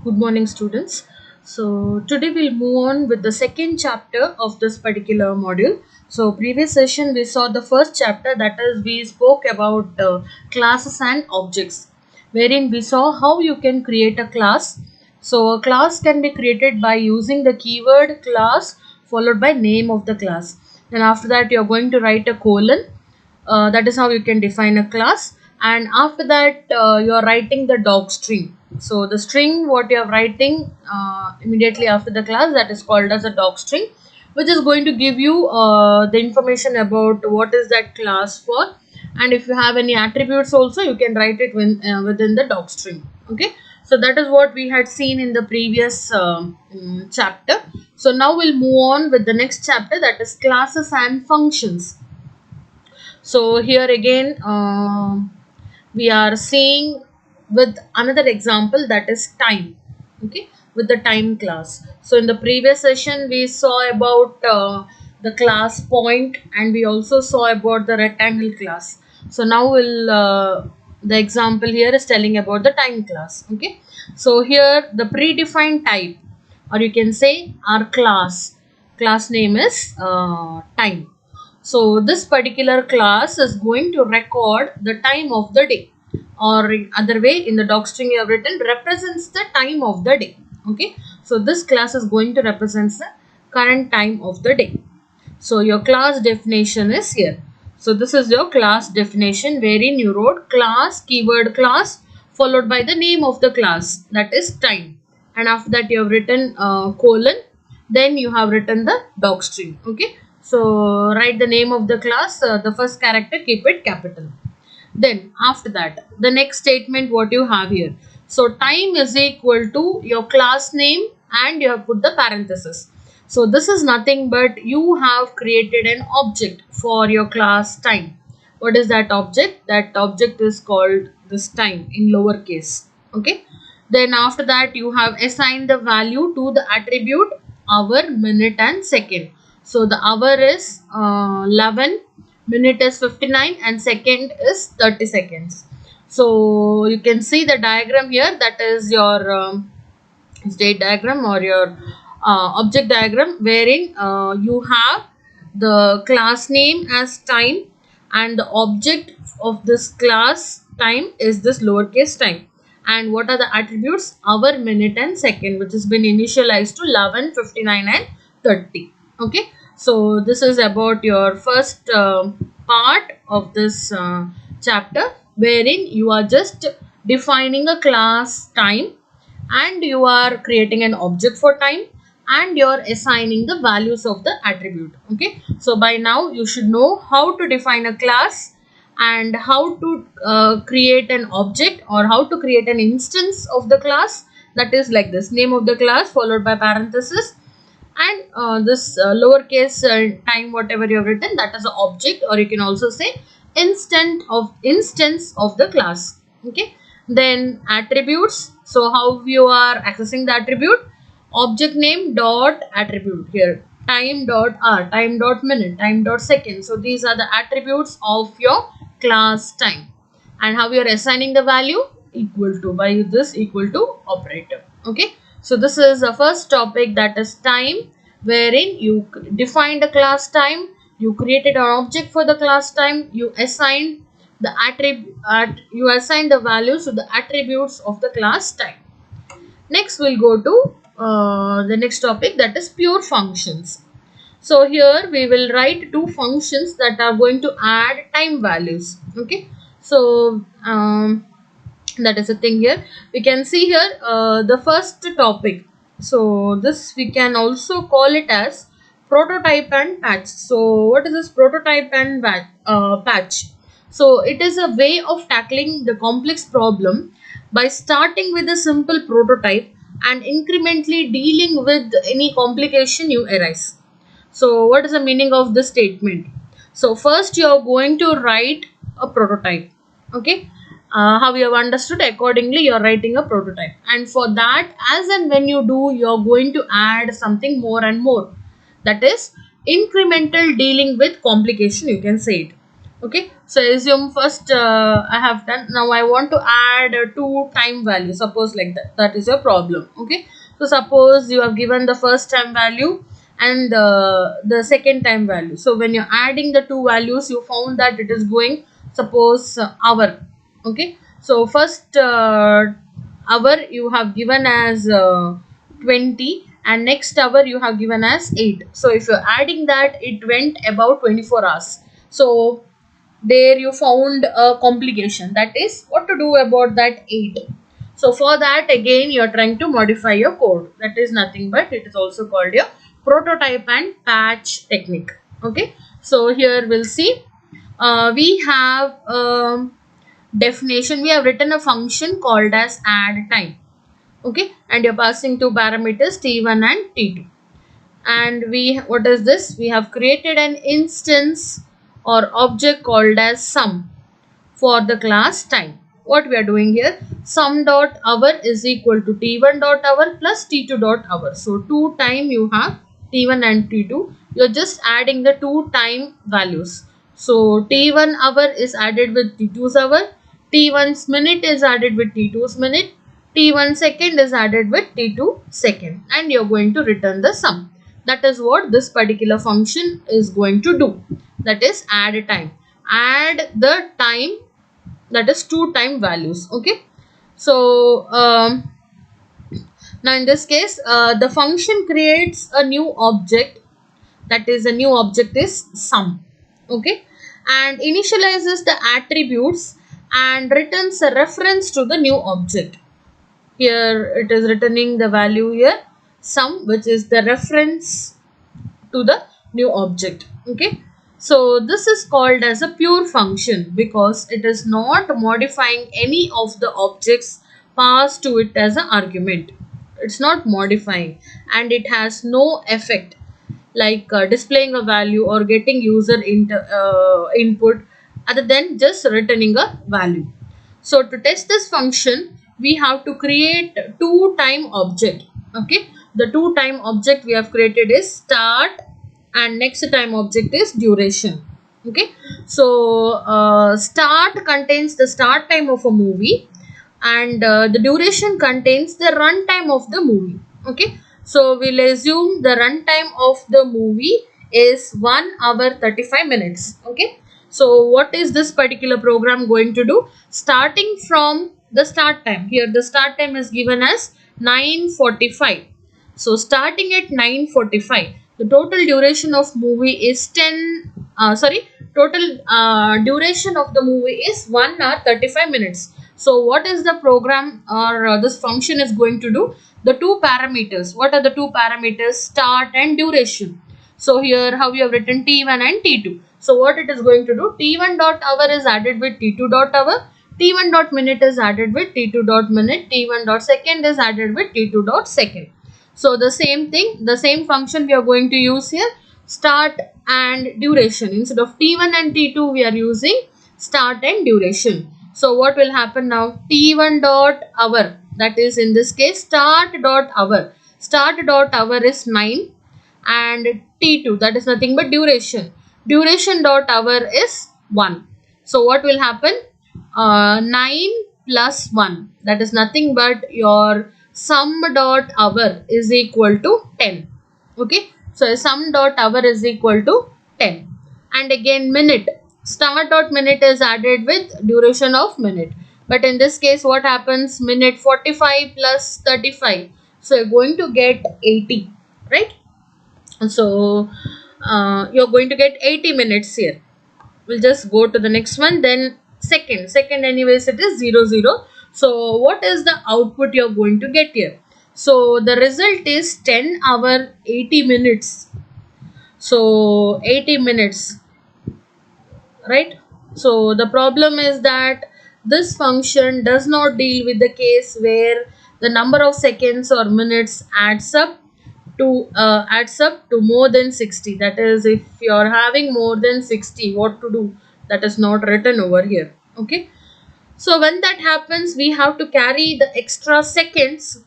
Good morning, students. So, today we'll move on with the second chapter of this particular module. So, previous session we saw the first chapter, that is, we spoke about classes and objects, wherein we saw how you can create a class. So, a class can be created by using the keyword class followed by name of the class. And after that, you're going to write a colon. That is how you can define a class. And after that, you are writing the doc string. So the string what you are writing immediately after the class, that is called as a doc string, which is going to give you the information about what is that class for. And if you have any attributes also, you can write it within the doc string. Okay, so that is what we had seen in the previous chapter. So now we'll move on with the next chapter, that is classes and functions. So here again, we are seeing with another example, that is time. Okay, with the time class. So in the previous session, we saw about the class point, and we also saw about the rectangle class. So now the example here is telling about the time class. Okay, so here the predefined type, or you can say our class name is time. So this particular class is going to record the time of the day, or in other way, in the doc string you have written represents the time of the day. Okay, so this class is going to represent the current time of the day. So your class definition is here. So this is your class definition, wherein you wrote class, keyword class, followed by the name of the class, that is time. And after that you have written colon, then you have written the doc string. Okay, so write the name of the class, the first character keep it capital. Then after that, the next statement what you have here. So time is equal to your class name, and you have put the parenthesis. So this is nothing but you have created an object for your class time. What is that object? That object is called this time in lowercase. Okay. Then after that, you have assigned the value to the attribute hour, minute and second. So the hour is 11, minute is 59 and second is 30 seconds. So you can see the diagram here, that is your state diagram or your object diagram, wherein you have the class name as time, and the object of this class time is this lowercase time. And what are the attributes? Hour, minute and second, which has been initialized to 11, 59 and 30. Okay, so this is about your first part of this chapter, wherein you are just defining a class time, and you are creating an object for time, and you're assigning the values of the attribute. Okay, so by now you should know how to define a class, and how to create an object, or how to create an instance of the class. That is like this: name of the class followed by parenthesis, and this lowercase time whatever you have written, that is an object, or you can also say instance of the class. Okay, then attributes. So how you are accessing the attribute? Object name dot attribute, here time dot hour, time dot minute, time dot second. So these are the attributes of your class time. And how you are assigning the value? Equal to, by this equal to operator. Okay, so this is the first topic, that is time, wherein you defined a class time, you created an object for the class time, you assigned the you assign the values to the attributes of the class time. Next we'll go to the next topic, that is pure functions. So here we will write two functions that are going to add time values. Okay, so that is a thing here. We can see here the first topic. So this we can also call it as prototype and patch. So what is this prototype and patch? So it is a way of tackling the complex problem by starting with a simple prototype and incrementally dealing with any complication you arise. So what is the meaning of this statement? So first you are going to write a prototype. Okay, how you have understood, accordingly you are writing a prototype, and for that, as and when you do, you are going to add something more and more, that is incremental dealing with complication, you can say it. Okay, So assume first I have done. Now I want to add two time values. Suppose like that. That is your problem. Okay. So suppose you have given the first time value and the second time value. So when you're adding the two values, you found that it is going, suppose hour. Okay. So first hour you have given as 20, and next hour you have given as 8. So if you're adding that, it went about 24 hours. So there you found a complication, that is what to do about that 8. So for that again you are trying to modify your code. That is nothing but it is also called your prototype and patch technique. Okay, so here we'll see we have definition. We have written a function called as add time. Okay, and you're passing two parameters t1 and t2. And we, what is this, we have created an instance or object called as sum for the class time. What we are doing here, sum dot hour is equal to t1 dot hour plus t2 dot hour. So two time you have t1 and t2. You're just adding the two time values. So t1 hour is added with t2's hour, t1's minute is added with t2's minute, t1 second is added with t2 second, and you're going to return the sum. That is what this particular function is going to do. That is add time. Add the time, that is two time values. Okay, so now in this case the function creates a new object. That is, a new object is sum. Okay, and initializes the attributes and returns a reference to the new object. Here it is returning the value here sum, which is the reference to the new object. Okay, so this is called as a pure function because it is not modifying any of the objects passed to it as an argument. It's not modifying, and it has no effect like displaying a value or getting user input other than just returning a value. So to test this function, we have to create two time object. Okay, the two time object we have created is start, and next time object is duration. Okay, so start contains the start time of a movie, and the duration contains the run time of the movie. Okay, so we'll assume the run time of the movie is 1 hour 35 minutes. Okay, so what is this particular program going to do? Starting from the start time, here the start time is given as 9:45. So starting at 9:45, the total duration of movie is total duration of the movie is 1 hour 35 minutes. So what is the program or this function is going to do? The two parameters. What are the two parameters? Start and duration. So here how we have written t1 and t2. So what it is going to do? t1 dot hour is added with t2 dot hour. t1 dot minute is added with t2 dot minute. t1 dot second is added with t2 dot second. So the same thing, the same function we are going to use here, start and duration. Instead of t1 and t2, we are using start and duration. So what will happen now? t1 dot hour, that is in this case start dot hour. Start dot hour is 9, and t2, that is nothing but duration. Duration dot hour is 1. So what will happen? 9 plus 1, that is nothing but your sum dot hour is equal to 10. Okay, so sum dot hour is equal to 10. And again minute, start dot minute is added with duration of minute, but in this case what happens? Minute 45 plus 35, so you're going to get 80, right? So you're going to get 80 minutes here. We'll just go to the next one. Then second anyways it is 00. So what is the output you're going to get here? So the result is 10 hour 80 minutes. So 80 minutes, right? So the problem is that this function does not deal with the case where the number of seconds or minutes adds up to more than 60. That is, if you are having more than 60, what to do? That is not written over here. Okay, so when that happens, we have to carry the extra seconds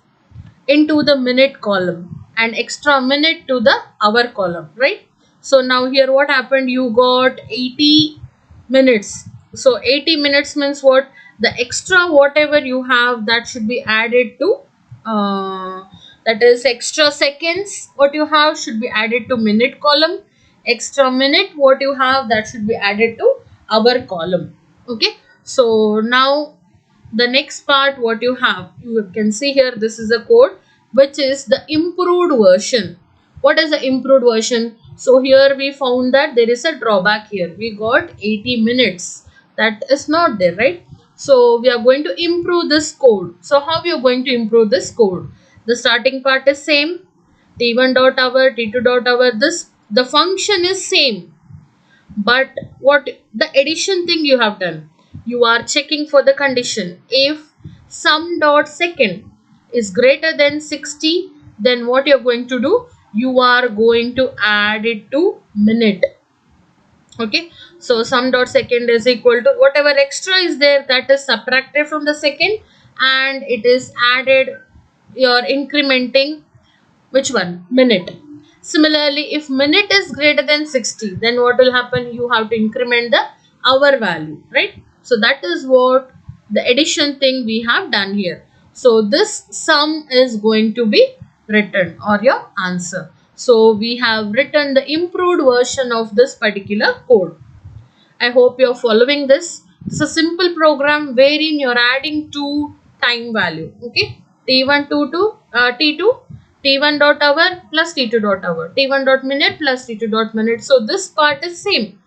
into the minute column and extra minute to the hour column, right? So now here what happened? You got 80 minutes So 80 minutes means what? The extra whatever you have, that should be added to that is extra seconds what you have should be added to minute column. Extra minute what you have, that should be added to hour column. Okay, so now the next part what you have, you can see here, this is a code which is the improved version. What is the improved version? So here we found that there is a drawback here. We got 80 minutes. That is not there, right? So we are going to improve this code. So how we are going to improve this code? The starting part is same. T1 dot hour, T2 dot hour. This the function is same, but what the addition thing you have done, you are checking for the condition. If sum dot second is greater than 60, then what you're going to do, you are going to add it to minute. Okay, so sum dot second is equal to whatever extra is there, that is subtracted from the second and it is added. You're incrementing which one? Minute. Similarly, if minute is greater than 60, then what will happen? You have to increment the hour value, right? So that is what the addition thing we have done here. So this sum is going to be written or your answer. So we have written the improved version of this particular code. I hope you're following this. It's a simple program wherein you're adding two time value. Okay, T1 to T2, T1 dot hour plus T2 dot hour, T1 dot minute plus T2 dot minute. So this part is same.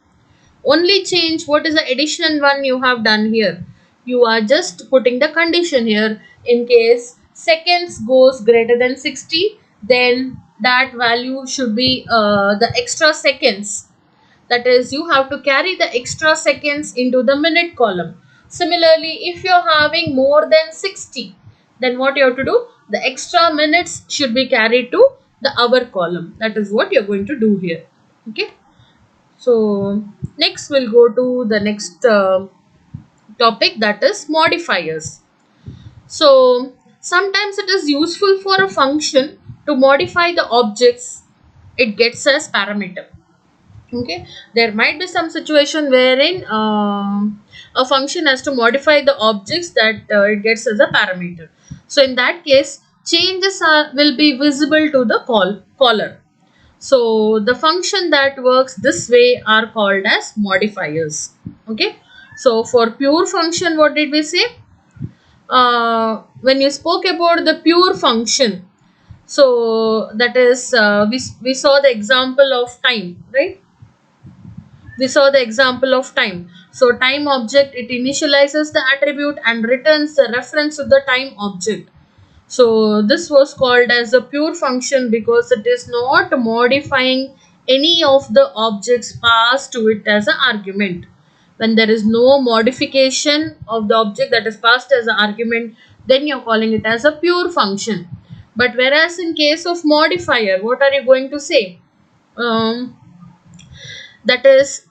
Only change what is the additional one you have done here. You are just putting the condition here. In case seconds goes greater than 60, then that value should be the extra seconds, that is you have to carry the extra seconds into the minute column. Similarly, if you're having more than 60, then what you have to do, the extra minutes should be carried to the hour column. That is what you're going to do here. Okay, so next we'll go to the next topic, that is modifiers. So sometimes it is useful for a function to modify the objects it gets as parameter. Okay, there might be some situation wherein a function has to modify the objects that it gets as a parameter. So in that case, changes will be visible to the caller. So the function that works this way are called as modifiers. Okay, so for pure function, what did we say? When you spoke about the pure function, so that is we saw the example of time, right? We saw the example of time. So time object, it initializes the attribute and returns the reference to the time object. So this was called as a pure function because it is not modifying any of the objects passed to it as an argument. When there is no modification of the object that is passed as an argument, then you're calling it as a pure function. But whereas in case of modifier, what are you going to say? Um, that is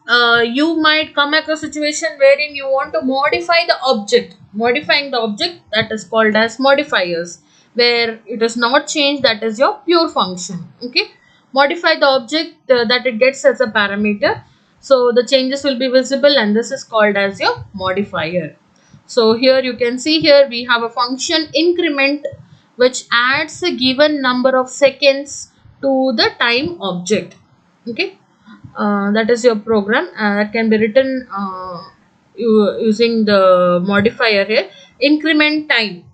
you might come across a situation wherein you want to modify the object. Modifying the object, that is called as modifiers. Where it is not changed, that is your pure function. Okay, modify the object that it gets as a parameter, so the changes will be visible and this is called as your modifier. So here you can see, here we have a function increment which adds a given number of seconds to the time object. Okay, that is your program that can be written using the modifier here, increment time.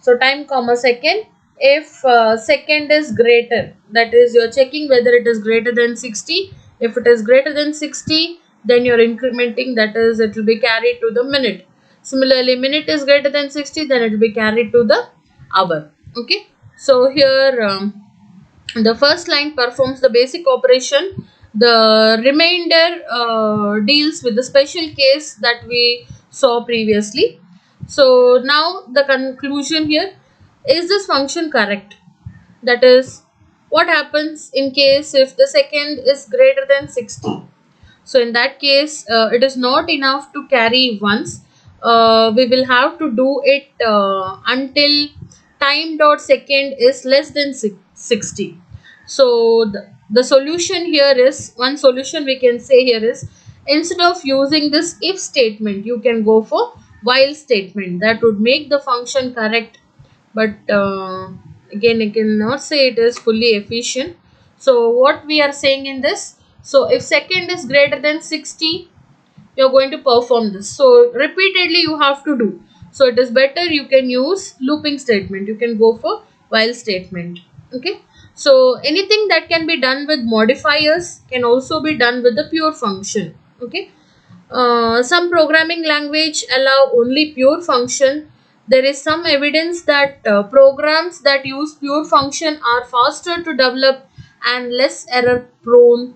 So time comma second, if second is greater, that is you're checking whether it is greater than 60. If it is greater than 60, then you're incrementing, that is it will be carried to the minute. Similarly, minute is greater than 60, then it will be carried to the hour. Okay, so here the first line performs the basic operation. The remainder deals with the special case that we saw previously. So now the conclusion here, is this function correct? That is, what happens in case if the second is greater than 60? So in that case, it is not enough to carry once. We will have to do it until time dot second is less than 60. So the solution here is, one solution we can say here is, instead of using this if statement, you can go for while statement. That would make the function correct, but again I cannot say it is fully efficient. So what we are saying in this, so if second is greater than 60, you're going to perform this. So repeatedly you have to do. So it is better you can use looping statement. You can go for while statement. Okay. So anything that can be done with modifiers can also be done with the pure function. Okay. Some programming language allow only pure function. There is some evidence that programs that use pure function are faster to develop and less error prone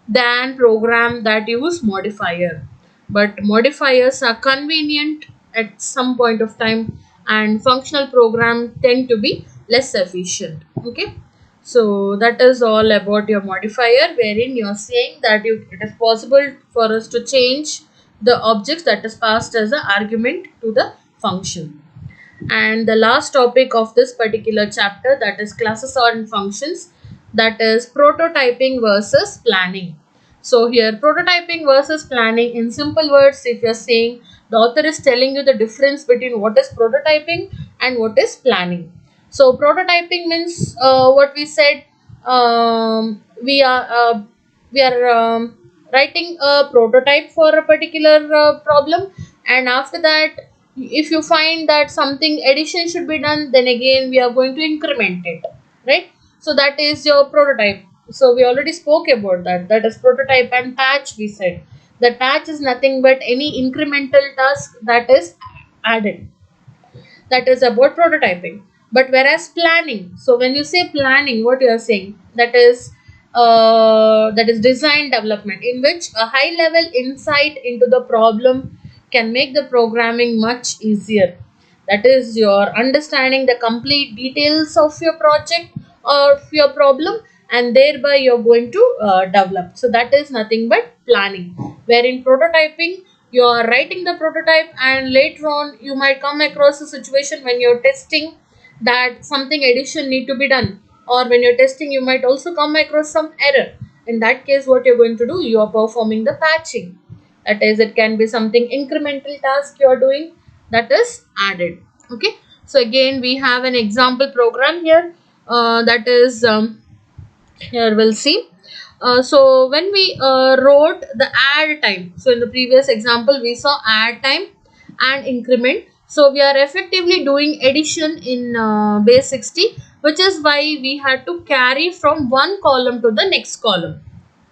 than program that use modifier, but modifiers are convenient at some point of time, and functional program tend to be less efficient. Okay, so that is all about your modifier, wherein you are saying that it is possible for us to change the objects that is passed as an argument to the function. And the last topic of this particular chapter, that is classes and functions, that is prototyping versus planning. So here prototyping versus planning, in simple words, if you're saying, the author is telling you the difference between what is prototyping and what is planning. So prototyping means what we said, we are writing a prototype for a particular problem, and after that, if you find that something addition should be done, then again we are going to increment it, right? So that is your prototype. So we already spoke about that. That is prototype. And patch, we said that patch is nothing but any incremental task that is added. That is about prototyping. But whereas planning, so when you say planning, what you are saying, that is design development, in which a high level insight into the problem can make the programming much easier. That is your understanding the complete details of your project or of your problem, and thereby you're going to develop. So that is nothing but planning. Wherein prototyping, you are writing the prototype, and later on you might come across a situation when you're testing that something addition need to be done, or when you're testing you might also come across some error. In that case, what you're going to do, you are performing the patching. That is, it can be something incremental task you are doing, that is added. Okay, so again we have an example program here, that is here we'll see. So when we wrote the add time, so in the previous example we saw add time and increment. So we are effectively doing addition in base 60, which is why we had to carry from one column to the next column,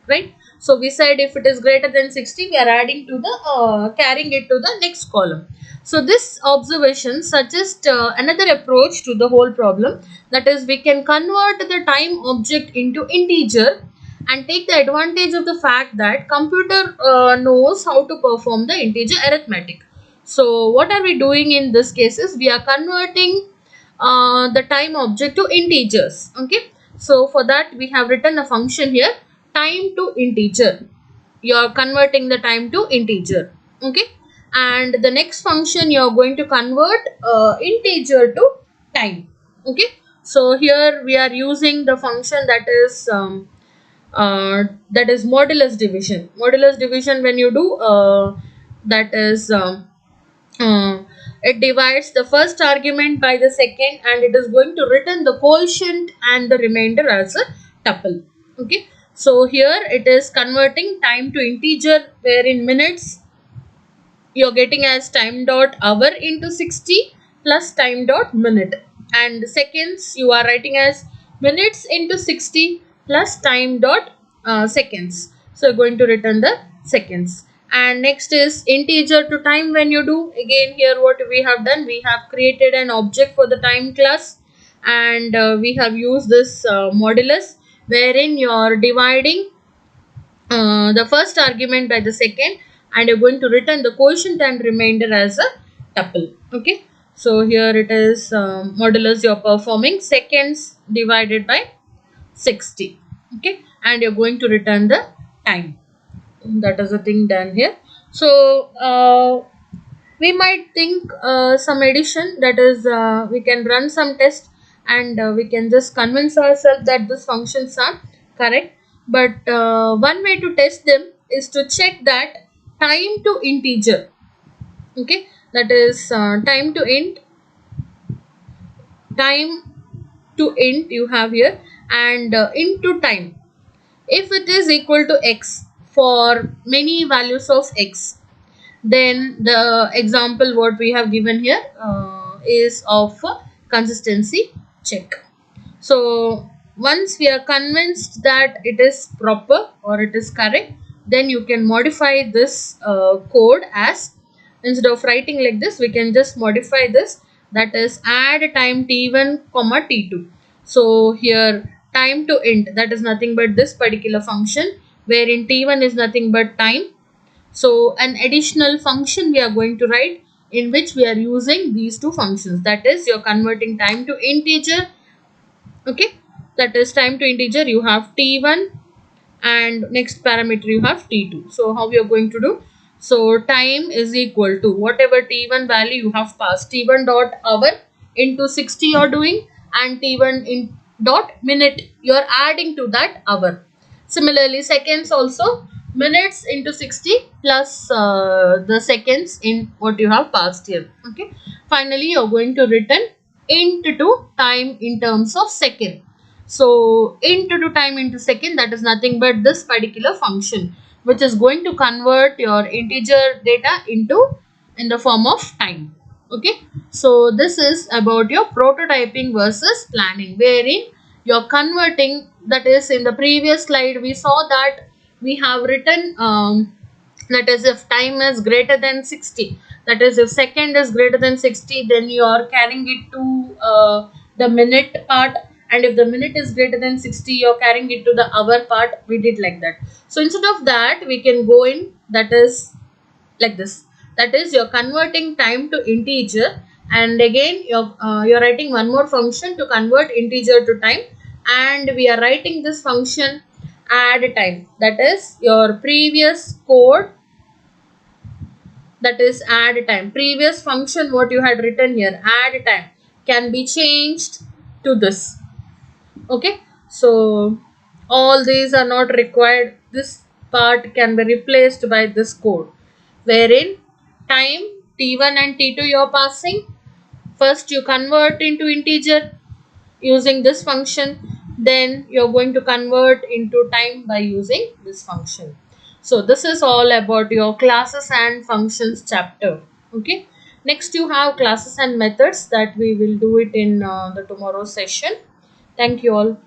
right? So we said if it is greater than 60, we are adding to the carrying it to the next column. So this observation suggests another approach to the whole problem, that is, we can convert the time object into integer and take the advantage of the fact that computer knows how to perform the integer arithmetic. So what are we doing in this case is we are converting the time object to integers. Okay, so for that we have written a function here, time to integer. You are converting the time to integer. Okay, and the next function you are going to convert integer to time. Okay, so here we are using the function that is modulus division. Modulus division, when you do that is it divides the first argument by the second, and it is going to return the quotient and the remainder as a tuple. Okay, so here it is converting time to integer, where in minutes you're getting as time dot hour into 60 plus time dot minute, and seconds you are writing as minutes into 60 plus time dot seconds. So you're going to return the seconds. And next is integer to time. When you do, again here what we have done, we have created an object for the time class, and we have used this modulus, wherein you are dividing the first argument by the second, and you're going to return the quotient and remainder as a tuple. Okay, so here it is modulus, you're performing seconds divided by 60. Okay, and you're going to return the time. That is the thing done here. So we might think some addition, that is we can run some test, and we can just convince ourselves that these functions are correct. But one way to test them is to check that time to integer. Okay, that is time to int, time to int you have here, and into time. If it is equal to x for many values of x, then the example what we have given here is of consistency check. So once we are convinced that it is proper or it is correct, then you can modify this code as, instead of writing like this, we can just modify this, that is add time t1 comma t2. So here time to int, that is nothing but this particular function, wherein t1 is nothing but time. So an additional function we are going to write in which we are using these two functions, that is you're converting time to integer. Okay, that is time to integer, you have t1 and next parameter you have t2. So how we are going to do? So time is equal to whatever t1 value you have passed, t1 dot hour into 60 you're doing, and t1 in dot minute you're adding to that hour. Similarly seconds also, minutes into 60 plus the seconds in what you have passed here. Okay, finally you're going to return int to time in terms of second. So int to time into second, that is nothing but this particular function which is going to convert your integer data into in the form of time. Okay, so this is about your prototyping versus planning, wherein you're converting, that is in the previous slide we saw that we have written that is if time is greater than 60, that is if second is greater than 60, then you are carrying it to the minute part, and if the minute is greater than 60 you're carrying it to the hour part. We did like that. So instead of that we can go in, that is like this, that is you're converting time to integer, and again you're writing one more function to convert integer to time, and we are writing this function add time, that is your previous code, that is add time, previous function what you had written here add time can be changed to this. Okay, so all these are not required, this part can be replaced by this code, wherein time t1 and t2 you are passing, first you convert into integer using this function, then you're going to convert into time by using this function. So this is all about your classes and functions chapter. Okay, next you have classes and methods, that we will do it in the tomorrow session. Thank you all.